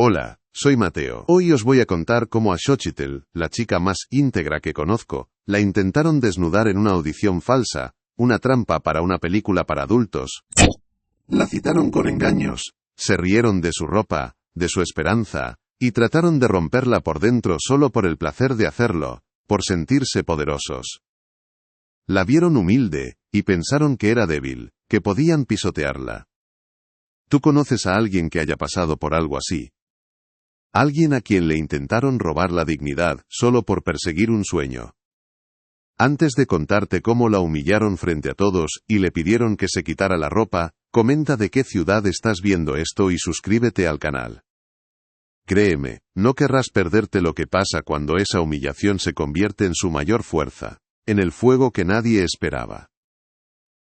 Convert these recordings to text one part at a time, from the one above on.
Hola, soy Mateo. Hoy os voy a contar cómo a Xochitl, la chica más íntegra que conozco, la intentaron desnudar en una audición falsa, una trampa para una película para adultos. La citaron con engaños, se rieron de su ropa, de su esperanza, y trataron de romperla por dentro solo por el placer de hacerlo, por sentirse poderosos. La vieron humilde, y pensaron que era débil, que podían pisotearla. ¿Tú conoces a alguien que haya pasado por algo así? Alguien a quien le intentaron robar la dignidad, solo por perseguir un sueño. Antes de contarte cómo la humillaron frente a todos, y le pidieron que se quitara la ropa, comenta de qué ciudad estás viendo esto y suscríbete al canal. Créeme, no querrás perderte lo que pasa cuando esa humillación se convierte en su mayor fuerza, en el fuego que nadie esperaba.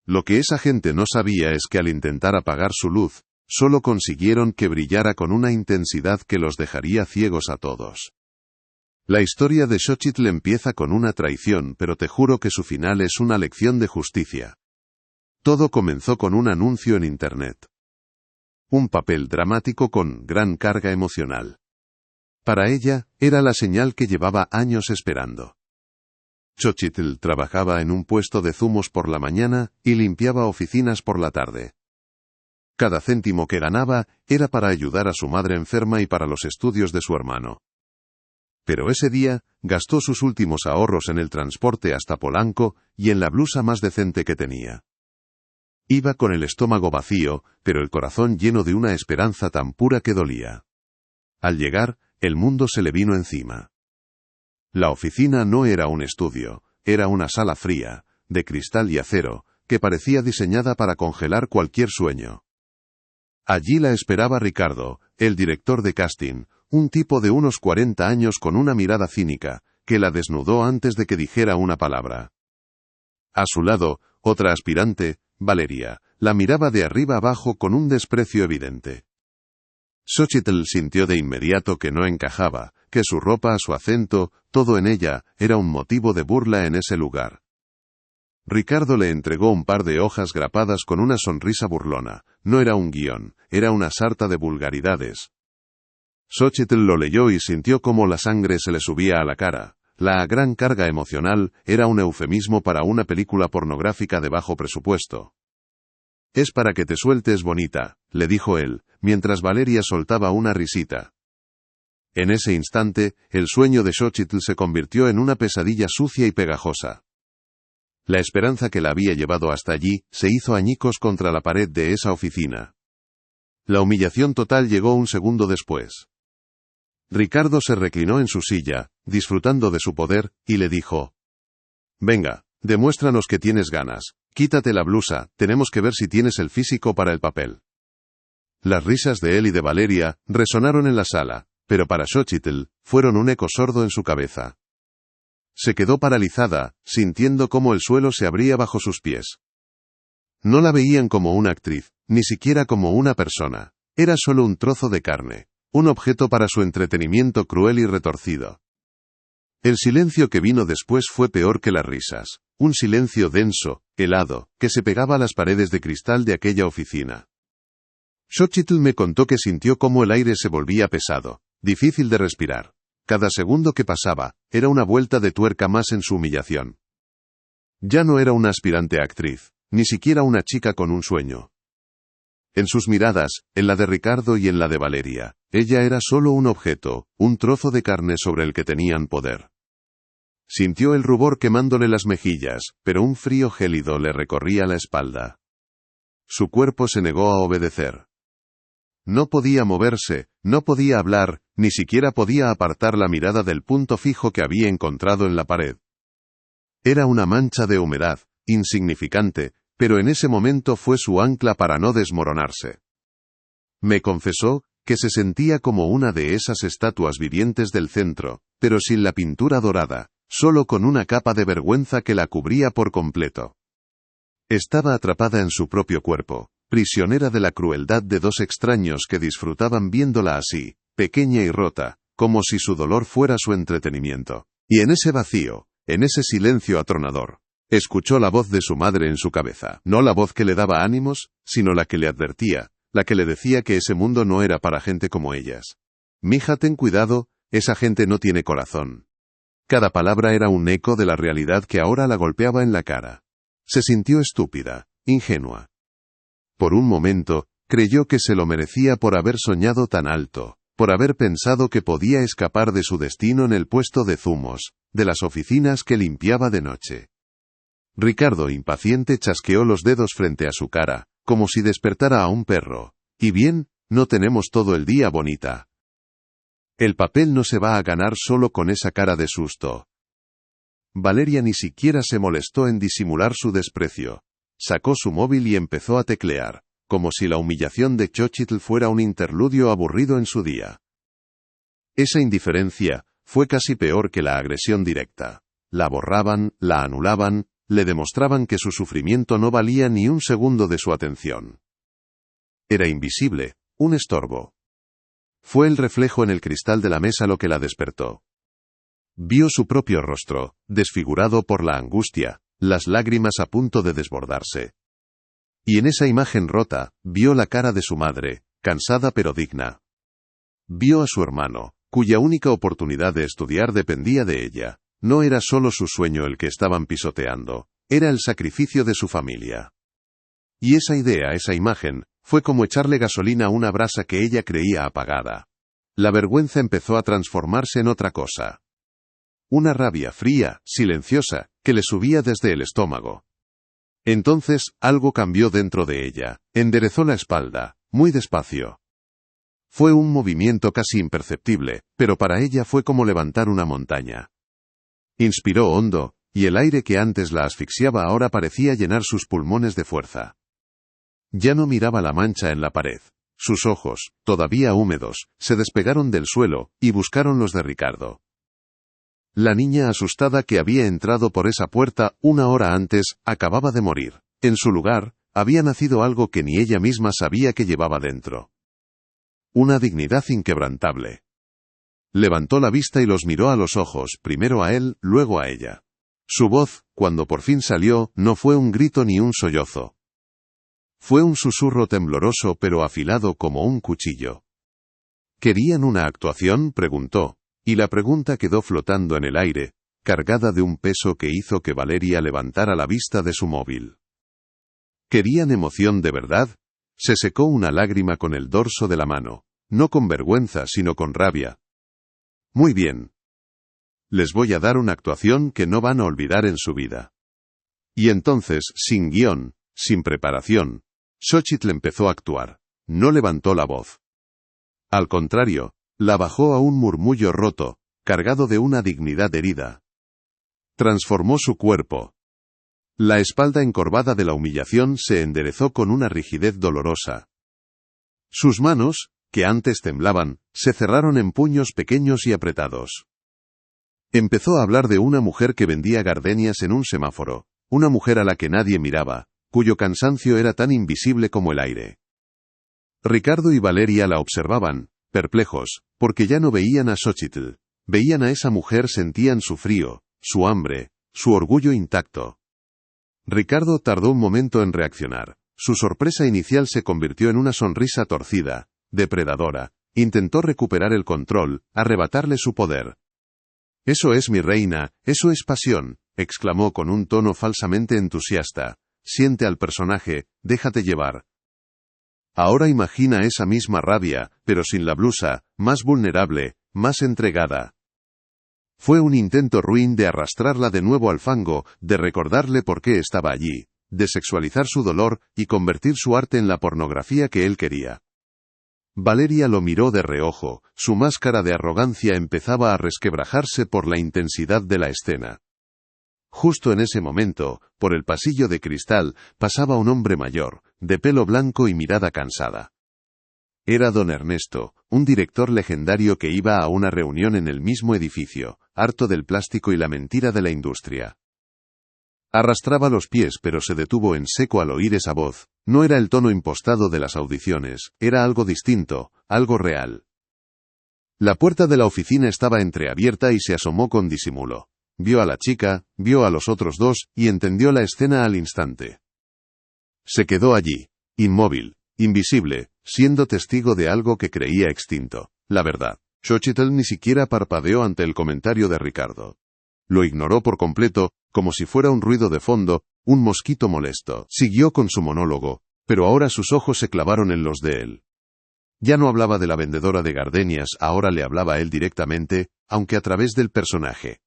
Lo que esa gente no sabía es que al intentar apagar su luz, solo consiguieron que brillara con una intensidad que los dejaría ciegos a todos. La historia de Xochitl empieza con una traición, pero te juro que su final es una lección de justicia. Todo comenzó con un anuncio en Internet. Un papel dramático con gran carga emocional. Para ella, era la señal que llevaba años esperando. Xochitl trabajaba en un puesto de zumos por la mañana y limpiaba oficinas por la tarde. Cada céntimo que ganaba era para ayudar a su madre enferma y para los estudios de su hermano. Pero ese día, gastó sus últimos ahorros en el transporte hasta Polanco y en la blusa más decente que tenía. Iba con el estómago vacío, pero el corazón lleno de una esperanza tan pura que dolía. Al llegar, el mundo se le vino encima. La oficina no era un estudio, era una sala fría, de cristal y acero, que parecía diseñada para congelar cualquier sueño. Allí la esperaba Ricardo, el director de casting, un tipo de unos 40 años con una mirada cínica, que la desnudó antes de que dijera una palabra. A su lado, otra aspirante, Valeria, la miraba de arriba abajo con un desprecio evidente. Xochitl sintió de inmediato que no encajaba, que su ropa, su acento, todo en ella, era un motivo de burla en ese lugar. Ricardo le entregó un par de hojas grapadas con una sonrisa burlona. No era un guión, era una sarta de vulgaridades. Xochitl lo leyó y sintió cómo la sangre se le subía a la cara. La gran carga emocional era un eufemismo para una película pornográfica de bajo presupuesto. «Es para que te sueltes, bonita», le dijo él, mientras Valeria soltaba una risita. En ese instante, el sueño de Xochitl se convirtió en una pesadilla sucia y pegajosa. La esperanza que la había llevado hasta allí, se hizo añicos contra la pared de esa oficina. La humillación total llegó un segundo después. Ricardo se reclinó en su silla, disfrutando de su poder, y le dijo: «Venga, demuéstranos que tienes ganas, quítate la blusa, tenemos que ver si tienes el físico para el papel». Las risas de él y de Valeria resonaron en la sala, pero para Xochitl, fueron un eco sordo en su cabeza. Se quedó paralizada, sintiendo cómo el suelo se abría bajo sus pies. No la veían como una actriz, ni siquiera como una persona. Era solo un trozo de carne, un objeto para su entretenimiento cruel y retorcido. El silencio que vino después fue peor que las risas, un silencio denso, helado, que se pegaba a las paredes de cristal de aquella oficina. Xochitl me contó que sintió cómo el aire se volvía pesado, difícil de respirar. Cada segundo que pasaba, era una vuelta de tuerca más en su humillación. Ya no era una aspirante actriz, ni siquiera una chica con un sueño. En sus miradas, en la de Ricardo y en la de Valeria, ella era solo un objeto, un trozo de carne sobre el que tenían poder. Sintió el rubor quemándole las mejillas, pero un frío gélido le recorría la espalda. Su cuerpo se negó a obedecer. No podía moverse, no podía hablar, ni siquiera podía apartar la mirada del punto fijo que había encontrado en la pared. Era una mancha de humedad, insignificante, pero en ese momento fue su ancla para no desmoronarse. Me confesó que se sentía como una de esas estatuas vivientes del centro, pero sin la pintura dorada, solo con una capa de vergüenza que la cubría por completo. Estaba atrapada en su propio cuerpo, prisionera de la crueldad de dos extraños que disfrutaban viéndola así, pequeña y rota, como si su dolor fuera su entretenimiento. Y en ese vacío, en ese silencio atronador, escuchó la voz de su madre en su cabeza. No la voz que le daba ánimos, sino la que le advertía, la que le decía que ese mundo no era para gente como ellas. Mija, ten cuidado, esa gente no tiene corazón. Cada palabra era un eco de la realidad que ahora la golpeaba en la cara. Se sintió estúpida, ingenua. Por un momento, creyó que se lo merecía por haber soñado tan alto, por haber pensado que podía escapar de su destino en el puesto de zumos, de las oficinas que limpiaba de noche. Ricardo, impaciente, chasqueó los dedos frente a su cara, como si despertara a un perro. Y bien, no tenemos todo el día, bonita. El papel no se va a ganar solo con esa cara de susto. Valeria ni siquiera se molestó en disimular su desprecio. Sacó su móvil y empezó a teclear, como si la humillación de Xochitl fuera un interludio aburrido en su día. Esa indiferencia fue casi peor que la agresión directa. La borraban, la anulaban, le demostraban que su sufrimiento no valía ni un segundo de su atención. Era invisible, un estorbo. Fue el reflejo en el cristal de la mesa lo que la despertó. Vio su propio rostro, desfigurado por la angustia, las lágrimas a punto de desbordarse. Y en esa imagen rota, vio la cara de su madre, cansada pero digna. Vio a su hermano, cuya única oportunidad de estudiar dependía de ella. No era solo su sueño el que estaban pisoteando, era el sacrificio de su familia. Y esa idea, esa imagen, fue como echarle gasolina a una brasa que ella creía apagada. La vergüenza empezó a transformarse en otra cosa. Una rabia fría, silenciosa, que le subía desde el estómago. Entonces, algo cambió dentro de ella, enderezó la espalda, muy despacio. Fue un movimiento casi imperceptible, pero para ella fue como levantar una montaña. Inspiró hondo, y el aire que antes la asfixiaba ahora parecía llenar sus pulmones de fuerza. Ya no miraba la mancha en la pared. Sus ojos, todavía húmedos, se despegaron del suelo, y buscaron los de Ricardo. La niña asustada que había entrado por esa puerta una hora antes, acababa de morir. En su lugar, había nacido algo que ni ella misma sabía que llevaba dentro. Una dignidad inquebrantable. Levantó la vista y los miró a los ojos, primero a él, luego a ella. Su voz, cuando por fin salió, no fue un grito ni un sollozo. Fue un susurro tembloroso pero afilado como un cuchillo. ¿Querían una actuación?, preguntó, y la pregunta quedó flotando en el aire, cargada de un peso que hizo que Valeria levantara la vista de su móvil. ¿Querían emoción de verdad? Se secó una lágrima con el dorso de la mano, no con vergüenza sino con rabia. Muy bien. Les voy a dar una actuación que no van a olvidar en su vida. Y entonces, sin guión, sin preparación, Xochitl empezó a actuar. No levantó la voz. Al contrario, la bajó a un murmullo roto, cargado de una dignidad herida. Transformó su cuerpo. La espalda encorvada de la humillación se enderezó con una rigidez dolorosa. Sus manos, que antes temblaban, se cerraron en puños pequeños y apretados. Empezó a hablar de una mujer que vendía gardenias en un semáforo, una mujer a la que nadie miraba, cuyo cansancio era tan invisible como el aire. Ricardo y Valeria la observaban, perplejos, porque ya no veían a Xochitl, veían a esa mujer, sentían su frío, su hambre, su orgullo intacto. Ricardo tardó un momento en reaccionar. Su sorpresa inicial se convirtió en una sonrisa torcida, depredadora. Intentó recuperar el control, arrebatarle su poder. «Eso es, mi reina, eso es pasión», exclamó con un tono falsamente entusiasta. «Siente al personaje, déjate llevar». Ahora imagina esa misma rabia, pero sin la blusa, más vulnerable, más entregada. Fue un intento ruin de arrastrarla de nuevo al fango, de recordarle por qué estaba allí, de sexualizar su dolor y convertir su arte en la pornografía que él quería. Valeria lo miró de reojo, su máscara de arrogancia empezaba a resquebrajarse por la intensidad de la escena. Justo en ese momento, por el pasillo de cristal, pasaba un hombre mayor, de pelo blanco y mirada cansada. Era don Ernesto, un director legendario que iba a una reunión en el mismo edificio, harto del plástico y la mentira de la industria. Arrastraba los pies pero se detuvo en seco al oír esa voz. No era el tono impostado de las audiciones, era algo distinto, algo real. La puerta de la oficina estaba entreabierta y se asomó con disimulo. Vio a la chica, vio a los otros dos, y entendió la escena al instante. Se quedó allí, inmóvil, invisible, siendo testigo de algo que creía extinto, la verdad. Xochitl ni siquiera parpadeó ante el comentario de Ricardo. Lo ignoró por completo, como si fuera un ruido de fondo, un mosquito molesto. Siguió con su monólogo, pero ahora sus ojos se clavaron en los de él. Ya no hablaba de la vendedora de gardenias, ahora le hablaba a él directamente, aunque a través del personaje.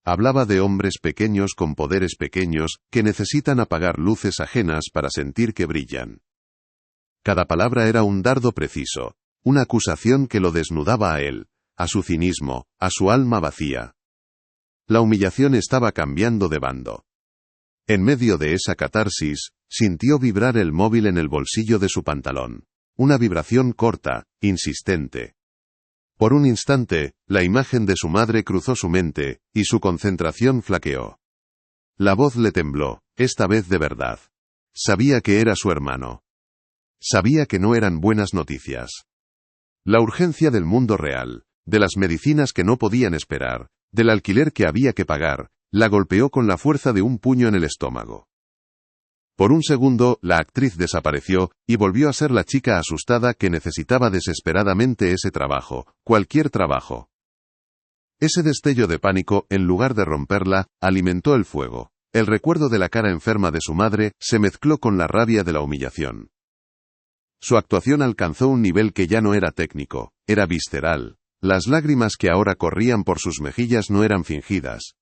Hablaba de hombres pequeños con poderes pequeños, que necesitan apagar luces ajenas para sentir que brillan. Cada palabra era un dardo preciso, una acusación que lo desnudaba a él, a su cinismo, a su alma vacía. La humillación estaba cambiando de bando. En medio de esa catarsis, sintió vibrar el móvil en el bolsillo de su pantalón. Una vibración corta, insistente. Por un instante, la imagen de su madre cruzó su mente, y su concentración flaqueó. La voz le tembló, esta vez de verdad. Sabía que era su hermano. Sabía que no eran buenas noticias. La urgencia del mundo real, de las medicinas que no podían esperar, del alquiler que había que pagar, la golpeó con la fuerza de un puño en el estómago. Por un segundo, la actriz desapareció, y volvió a ser la chica asustada que necesitaba desesperadamente ese trabajo, cualquier trabajo. Ese destello de pánico, en lugar de romperla, alimentó el fuego. El recuerdo de la cara enferma de su madre se mezcló con la rabia de la humillación. Su actuación alcanzó un nivel que ya no era técnico, era visceral. Las lágrimas que ahora corrían por sus mejillas no eran fingidas.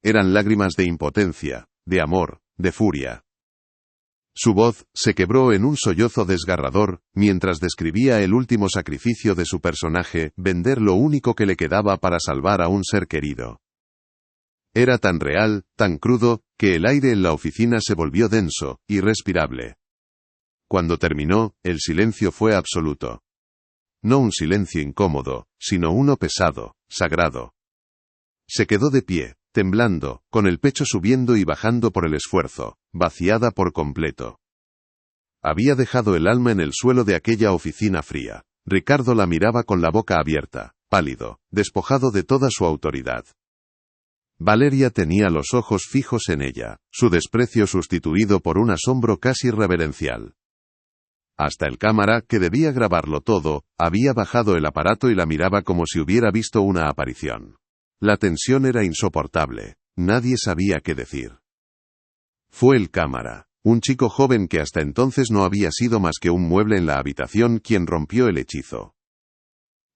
Eran lágrimas de impotencia, de amor, de furia. Su voz se quebró en un sollozo desgarrador, mientras describía el último sacrificio de su personaje, vender lo único que le quedaba para salvar a un ser querido. Era tan real, tan crudo, que el aire en la oficina se volvió denso, irrespirable. Cuando terminó, el silencio fue absoluto. No un silencio incómodo, sino uno pesado, sagrado. Se quedó de pie, temblando, con el pecho subiendo y bajando por el esfuerzo, vaciada por completo. Había dejado el alma en el suelo de aquella oficina fría. Ricardo la miraba con la boca abierta, pálido, despojado de toda su autoridad. Valeria tenía los ojos fijos en ella, su desprecio sustituido por un asombro casi reverencial. Hasta el cámara, que debía grabarlo todo, había bajado el aparato y la miraba como si hubiera visto una aparición. La tensión era insoportable. Nadie sabía qué decir. Fue el cámara, un chico joven que hasta entonces no había sido más que un mueble en la habitación, quien rompió el hechizo.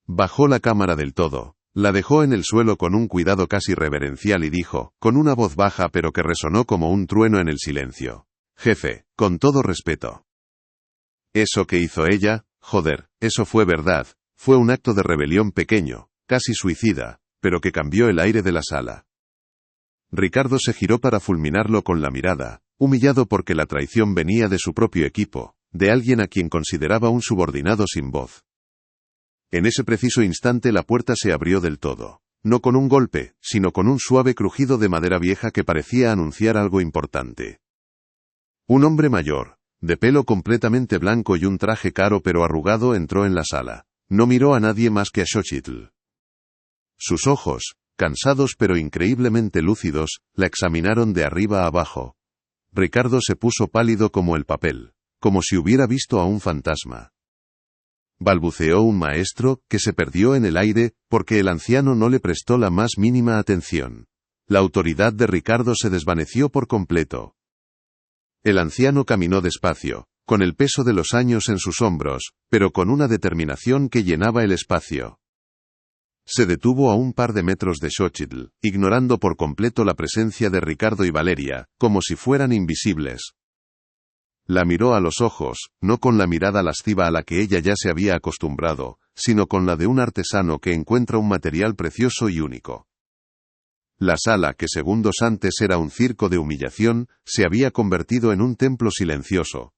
Bajó la cámara del todo, la dejó en el suelo con un cuidado casi reverencial y dijo, con una voz baja pero que resonó como un trueno en el silencio: «Jefe, con todo respeto. Eso que hizo ella, joder, eso fue verdad, fue un acto de rebelión pequeño, casi suicida, pero que cambió el aire de la sala». Ricardo se giró para fulminarlo con la mirada, humillado porque la traición venía de su propio equipo, de alguien a quien consideraba un subordinado sin voz. En ese preciso instante la puerta se abrió del todo, no con un golpe, sino con un suave crujido de madera vieja que parecía anunciar algo importante. Un hombre mayor, de pelo completamente blanco y un traje caro pero arrugado, entró en la sala. No miró a nadie más que a Xochitl. Sus ojos, cansados pero increíblemente lúcidos, la examinaron de arriba a abajo. Ricardo se puso pálido como el papel, como si hubiera visto a un fantasma. Balbuceó un maestro, que se perdió en el aire, porque el anciano no le prestó la más mínima atención. La autoridad de Ricardo se desvaneció por completo. El anciano caminó despacio, con el peso de los años en sus hombros, pero con una determinación que llenaba el espacio. Se detuvo a un par de metros de Xochitl, ignorando por completo la presencia de Ricardo y Valeria, como si fueran invisibles. La miró a los ojos, no con la mirada lasciva a la que ella ya se había acostumbrado, sino con la de un artesano que encuentra un material precioso y único. La sala, que segundos antes era un circo de humillación, se había convertido en un templo silencioso.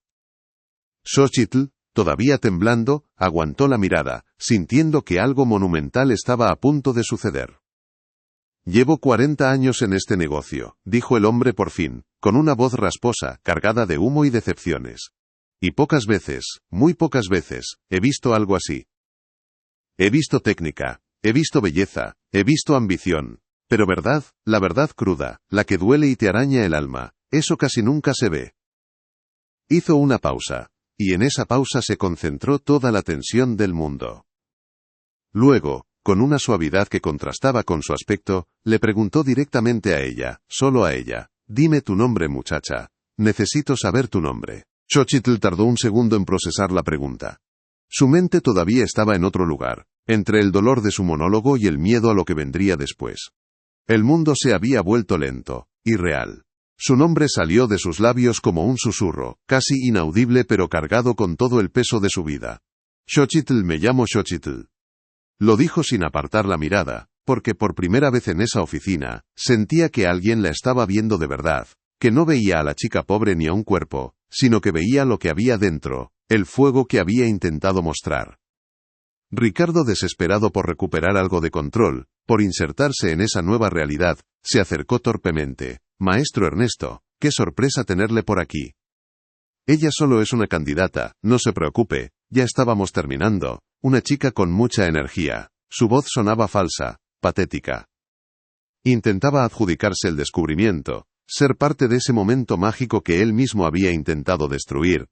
Xochitl, todavía temblando, aguantó la mirada, sintiendo que algo monumental estaba a punto de suceder. «Llevo 40 años en este negocio», dijo el hombre por fin, con una voz rasposa, cargada de humo y decepciones. «Y pocas veces, muy pocas veces, he visto algo así. He visto técnica, he visto belleza, he visto ambición. Pero verdad, la verdad cruda, la que duele y te araña el alma, eso casi nunca se ve». Hizo una pausa, y en esa pausa se concentró toda la tensión del mundo. Luego, con una suavidad que contrastaba con su aspecto, le preguntó directamente a ella, solo a ella. «Dime tu nombre, muchacha. Necesito saber tu nombre». Xochitl tardó un segundo en procesar la pregunta. Su mente todavía estaba en otro lugar, entre el dolor de su monólogo y el miedo a lo que vendría después. El mundo se había vuelto lento, irreal. Su nombre salió de sus labios como un susurro, casi inaudible pero cargado con todo el peso de su vida. «Xochitl, me llamo Xochitl». Lo dijo sin apartar la mirada, porque por primera vez en esa oficina, sentía que alguien la estaba viendo de verdad, que no veía a la chica pobre ni a un cuerpo, sino que veía lo que había dentro, el fuego que había intentado mostrar. Ricardo, desesperado por recuperar algo de control, por insertarse en esa nueva realidad, se acercó torpemente. «Maestro Ernesto, qué sorpresa tenerle por aquí». «Ella solo es una candidata, no se preocupe, ya estábamos terminando». Una chica con mucha energía. Su voz sonaba falsa, patética. Intentaba adjudicarse el descubrimiento, ser parte de ese momento mágico que él mismo había intentado destruir.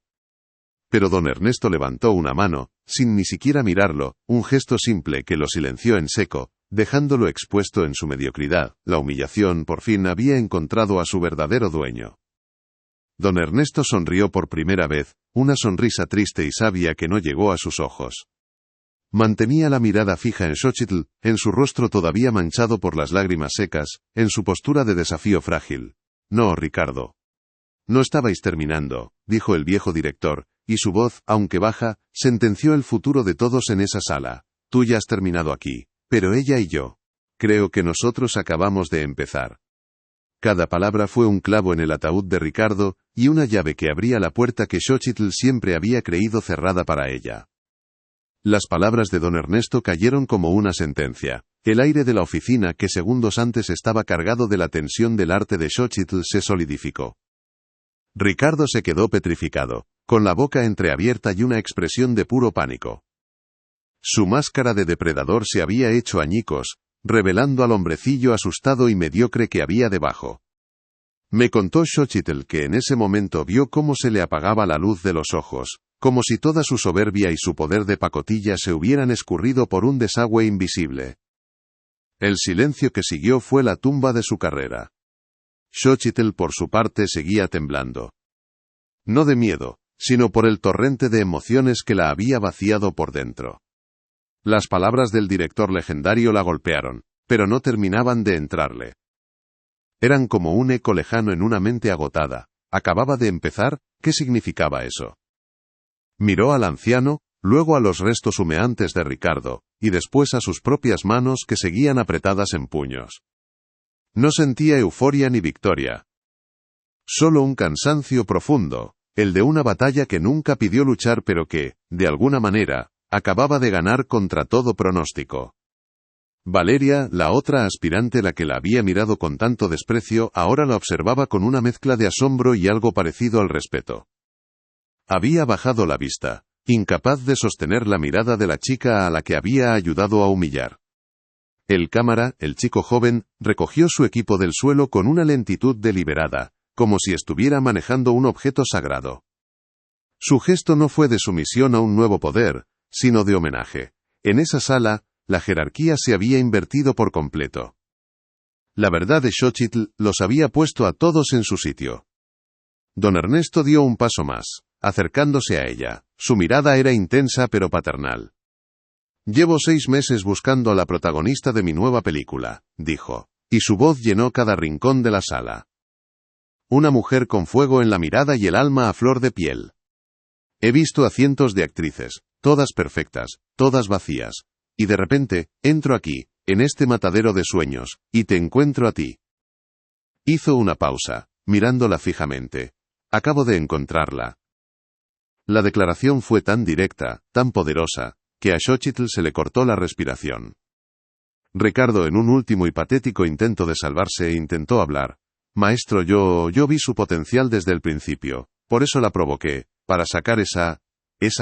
Pero don Ernesto levantó una mano, sin ni siquiera mirarlo, un gesto simple que lo silenció en seco, dejándolo expuesto en su mediocridad. La humillación por fin había encontrado a su verdadero dueño. Don Ernesto sonrió por primera vez, una sonrisa triste y sabia que no llegó a sus ojos. Mantenía la mirada fija en Xochitl, en su rostro todavía manchado por las lágrimas secas, en su postura de desafío frágil. «No, Ricardo. No estabais terminando», dijo el viejo director, y su voz, aunque baja, sentenció el futuro de todos en esa sala. «Tú ya has terminado aquí, pero ella y yo. Creo que nosotros acabamos de empezar». Cada palabra fue un clavo en el ataúd de Ricardo, y una llave que abría la puerta que Xochitl siempre había creído cerrada para ella. Las palabras de don Ernesto cayeron como una sentencia. El aire de la oficina, que segundos antes estaba cargado de la tensión del arte de Xochitl, se solidificó. Ricardo se quedó petrificado, con la boca entreabierta y una expresión de puro pánico. Su máscara de depredador se había hecho añicos, revelando al hombrecillo asustado y mediocre que había debajo. Me contó Xochitl que en ese momento vio cómo se le apagaba la luz de los ojos, como si toda su soberbia y su poder de pacotilla se hubieran escurrido por un desagüe invisible. El silencio que siguió fue la tumba de su carrera. Xochitl, por su parte, seguía temblando. No de miedo, sino por el torrente de emociones que la había vaciado por dentro. Las palabras del director legendario la golpearon, pero no terminaban de entrarle. Eran como un eco lejano en una mente agotada. ¿Acababa de empezar? ¿Qué significaba eso? Miró al anciano, luego a los restos humeantes de Ricardo, y después a sus propias manos que seguían apretadas en puños. No sentía euforia ni victoria. Solo un cansancio profundo, el de una batalla que nunca pidió luchar pero que, de alguna manera, acababa de ganar contra todo pronóstico. Valeria, la otra aspirante, la que la había mirado con tanto desprecio, ahora la observaba con una mezcla de asombro y algo parecido al respeto. Había bajado la vista, incapaz de sostener la mirada de la chica a la que había ayudado a humillar. El cámara, el chico joven, recogió su equipo del suelo con una lentitud deliberada, como si estuviera manejando un objeto sagrado. Su gesto no fue de sumisión a un nuevo poder, sino de homenaje. En esa sala, la jerarquía se había invertido por completo. La verdad de Xochitl los había puesto a todos en su sitio. Don Ernesto dio un paso más, acercándose a ella. Su mirada era intensa pero paternal. «Llevo 6 meses buscando a la protagonista de mi nueva película», dijo, y su voz llenó cada rincón de la sala. «Una mujer con fuego en la mirada y el alma a flor de piel. He visto a cientos de actrices, todas perfectas, todas vacías, y de repente, entro aquí, en este matadero de sueños, y te encuentro a ti». Hizo una pausa, mirándola fijamente. «Acabo de encontrarla». La declaración fue tan directa, tan poderosa, que a Xochitl se le cortó la respiración. Ricardo, en un último y patético intento de salvarse, intentó hablar. «Maestro, yo vi su potencial desde el principio, por eso la provoqué, para sacar esa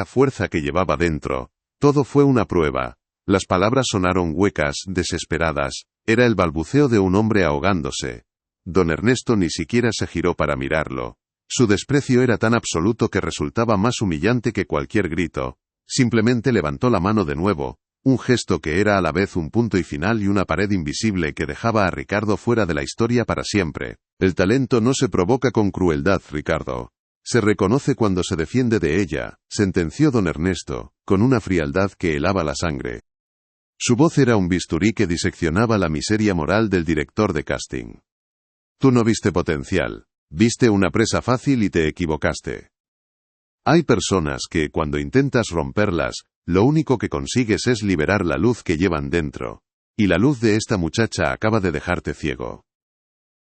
fuerza que llevaba dentro. Todo fue una prueba». Las palabras sonaron huecas, desesperadas, era el balbuceo de un hombre ahogándose. Don Ernesto ni siquiera se giró para mirarlo. Su desprecio era tan absoluto que resultaba más humillante que cualquier grito. Simplemente levantó la mano de nuevo, Un gesto que era a la vez un punto y final y una pared invisible que dejaba a Ricardo fuera de la historia para siempre. El talento no se provoca con crueldad, Ricardo. Se reconoce cuando se defiende de ella, sentenció don Ernesto, con una frialdad que helaba la sangre. Su voz era un bisturí que diseccionaba la miseria moral del director de casting. Tú no viste potencial, viste una presa fácil y te equivocaste. Hay personas que, cuando intentas romperlas, lo único que consigues es liberar la luz que llevan dentro. Y la luz de esta muchacha acaba de dejarte ciego.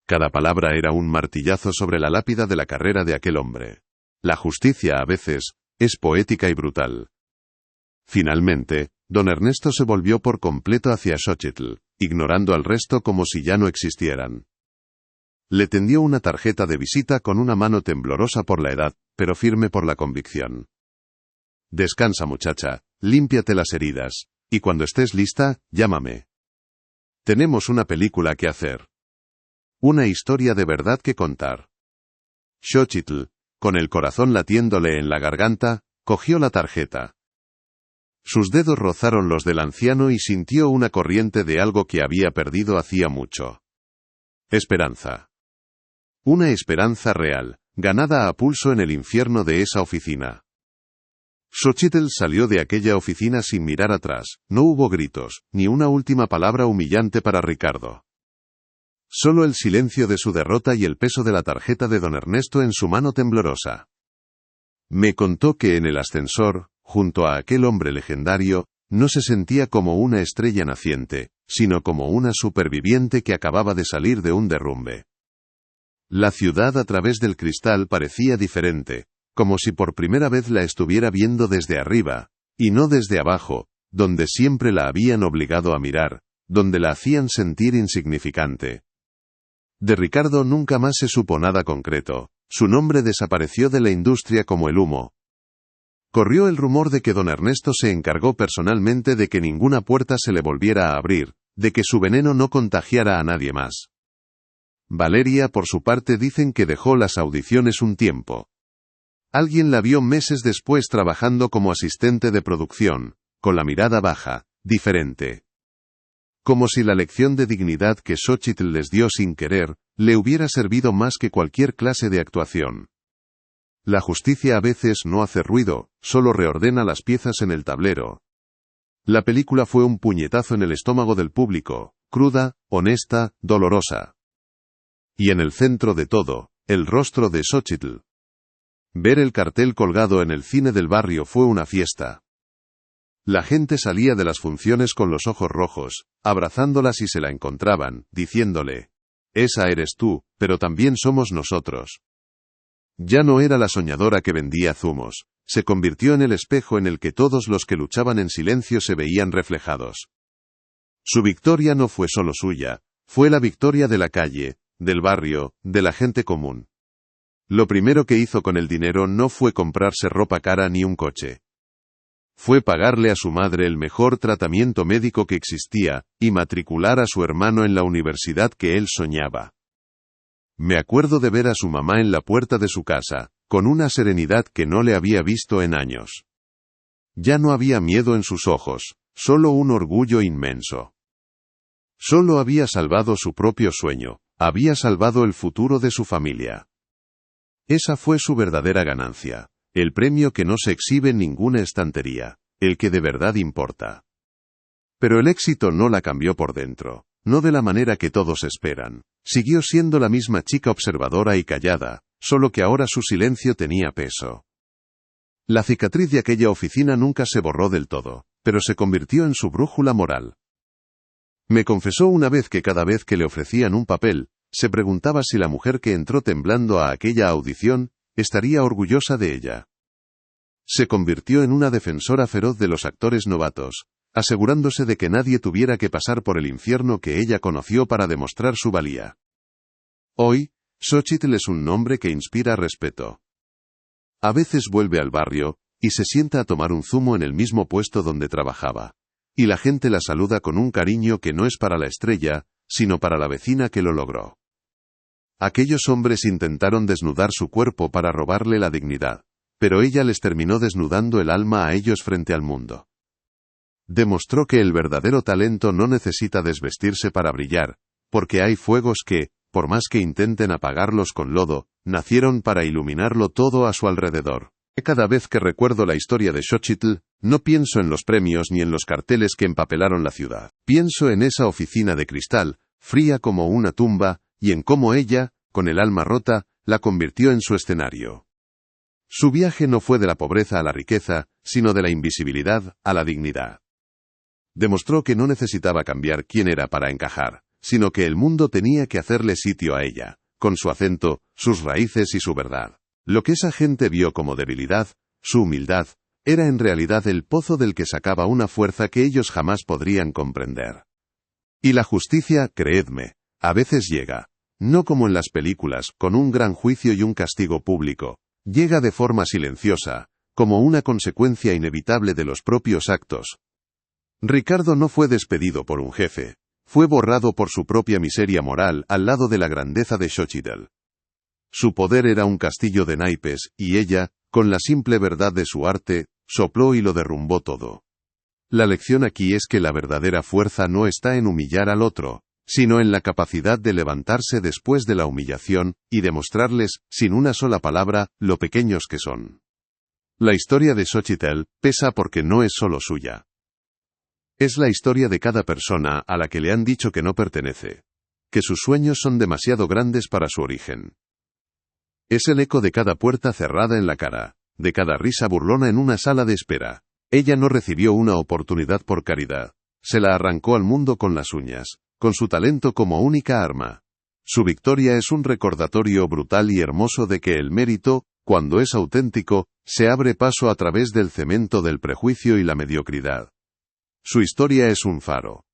Cada palabra era un martillazo sobre la lápida de la carrera de aquel hombre. La justicia, a veces, es poética y brutal. Finalmente, don Ernesto se volvió por completo hacia Xochitl, ignorando al resto como si ya no existieran. Le tendió una tarjeta de visita con una mano temblorosa por la edad, pero firme por la convicción. Descansa, muchacha, límpiate las heridas, y cuando estés lista, llámame. Tenemos una película que hacer. Una historia de verdad que contar. Xochitl, con el corazón latiéndole en la garganta, cogió la tarjeta. Sus dedos rozaron los del anciano y sintió una corriente de algo que había perdido hacía mucho. Esperanza. Una esperanza real, ganada a pulso en el infierno de esa oficina. Xochitl salió de aquella oficina sin mirar atrás, no hubo gritos, ni una última palabra humillante para Ricardo. Solo el silencio de su derrota y el peso de la tarjeta de don Ernesto en su mano temblorosa. Me contó que en el ascensor, junto a aquel hombre legendario, no se sentía como una estrella naciente, sino como una superviviente que acababa de salir de un derrumbe. La ciudad a través del cristal parecía diferente, como si por primera vez la estuviera viendo desde arriba, y no desde abajo, donde siempre la habían obligado a mirar, donde la hacían sentir insignificante. De Ricardo nunca más se supo nada concreto, su nombre desapareció de la industria como el humo. Corrió el rumor de que don Ernesto se encargó personalmente de que ninguna puerta se le volviera a abrir, de que su veneno no contagiara a nadie más. Valeria, por su parte, dicen que dejó las audiciones un tiempo. Alguien la vio meses después trabajando como asistente de producción, con la mirada baja, diferente. Como si la lección de dignidad que Xochitl les dio sin querer, le hubiera servido más que cualquier clase de actuación. La justicia a veces no hace ruido, solo reordena las piezas en el tablero. La película fue un puñetazo en el estómago del público, cruda, honesta, dolorosa. Y en el centro de todo, el rostro de Xochitl. Ver el cartel colgado en el cine del barrio fue una fiesta. La gente salía de las funciones con los ojos rojos, abrazándola si se la encontraban, diciéndole: «Esa eres tú, pero también somos nosotros». Ya no era la soñadora que vendía zumos, se convirtió en el espejo en el que todos los que luchaban en silencio se veían reflejados. Su victoria no fue solo suya, fue la victoria de la calle, del barrio, de la gente común. Lo primero que hizo con el dinero no fue comprarse ropa cara ni un coche. Fue pagarle a su madre el mejor tratamiento médico que existía, y matricular a su hermano en la universidad que él soñaba. Me acuerdo de ver a su mamá en la puerta de su casa, con una serenidad que no le había visto en años. Ya no había miedo en sus ojos, solo un orgullo inmenso. Solo había salvado su propio sueño, había salvado el futuro de su familia. Esa fue su verdadera ganancia. El premio que no se exhibe en ninguna estantería, el que de verdad importa. Pero el éxito no la cambió por dentro, no de la manera que todos esperan. Siguió siendo la misma chica observadora y callada, solo que ahora su silencio tenía peso. La cicatriz de aquella oficina nunca se borró del todo, pero se convirtió en su brújula moral. Me confesó una vez que cada vez que le ofrecían un papel, se preguntaba si la mujer que entró temblando a aquella audición, estaría orgullosa de ella. Se convirtió en una defensora feroz de los actores novatos, asegurándose de que nadie tuviera que pasar por el infierno que ella conoció para demostrar su valía. Hoy, Xochitl es un nombre que inspira respeto. A veces vuelve al barrio, y se sienta a tomar un zumo en el mismo puesto donde trabajaba. Y la gente la saluda con un cariño que no es para la estrella, sino para la vecina que lo logró. Aquellos hombres intentaron desnudar su cuerpo para robarle la dignidad, pero ella les terminó desnudando el alma a ellos frente al mundo. demostró que el verdadero talento no necesita desvestirse para brillar, porque hay fuegos que, por más que intenten apagarlos con lodo, nacieron para iluminarlo todo a su alrededor. Cada vez que recuerdo la historia de Xochitl, no pienso en los premios ni en los carteles que empapelaron la ciudad. Pienso en esa oficina de cristal, fría como una tumba, y en cómo ella, con el alma rota, la convirtió en su escenario. Su viaje no fue de la pobreza a la riqueza, sino de la invisibilidad a la dignidad. Demostró que no necesitaba cambiar quién era para encajar, sino que el mundo tenía que hacerle sitio a ella, con su acento, sus raíces y su verdad. Lo que esa gente vio como debilidad, su humildad, era en realidad el pozo del que sacaba una fuerza que ellos jamás podrían comprender. Y la justicia, creedme, a veces llega, no como en las películas, con un gran juicio y un castigo público, llega de forma silenciosa, como una consecuencia inevitable de los propios actos. Ricardo no fue despedido por un jefe, fue borrado por su propia miseria moral al lado de la grandeza de Xochitl. Su poder era un castillo de naipes, y ella, con la simple verdad de su arte, sopló y lo derrumbó todo. La lección aquí es que la verdadera fuerza no está en humillar al otro, sino en la capacidad de levantarse después de la humillación, y demostrarles, sin una sola palabra, lo pequeños que son. La historia de Xochitl pesa porque no es solo suya. Es la historia de cada persona a la que le han dicho que no pertenece, que sus sueños son demasiado grandes para su origen. Es el eco de cada puerta cerrada en la cara, de cada risa burlona en una sala de espera. Ella no recibió una oportunidad por caridad, se la arrancó al mundo con las uñas, con su talento como única arma. Su victoria es un recordatorio brutal y hermoso de que el mérito, cuando es auténtico, se abre paso a través del cemento del prejuicio y la mediocridad. Su historia es un faro.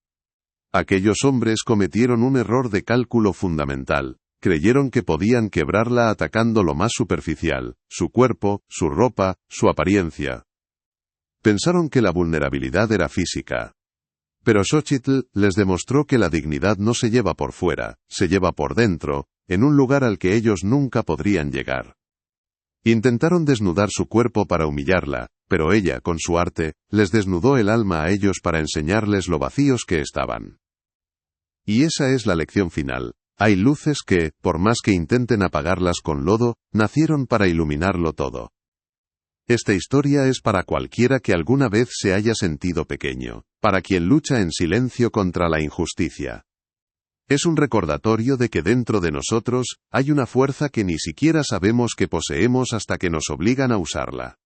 Aquellos hombres cometieron un error de cálculo fundamental. Creyeron que podían quebrarla atacando lo más superficial, su cuerpo, su ropa, su apariencia. Pensaron que la vulnerabilidad era física. Pero Xochitl les demostró que la dignidad no se lleva por fuera, se lleva por dentro, en un lugar al que ellos nunca podrían llegar. Intentaron desnudar su cuerpo para humillarla, pero ella, con su arte, les desnudó el alma a ellos para enseñarles lo vacíos que estaban. Y esa es la lección final. Hay luces que, por más que intenten apagarlas con lodo, nacieron para iluminarlo todo. Esta historia es para cualquiera que alguna vez se haya sentido pequeño, para quien lucha en silencio contra la injusticia. Es un recordatorio de que dentro de nosotros hay una fuerza que ni siquiera sabemos que poseemos hasta que nos obligan a usarla.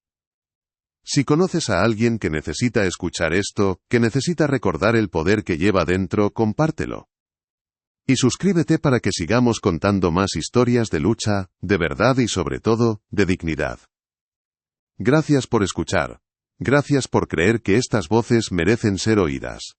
Si conoces a alguien que necesita escuchar esto, que necesita recordar el poder que lleva dentro, compártelo. Y suscríbete para que sigamos contando más historias de lucha, de verdad y sobre todo, de dignidad. Gracias por escuchar. Gracias por creer que estas voces merecen ser oídas.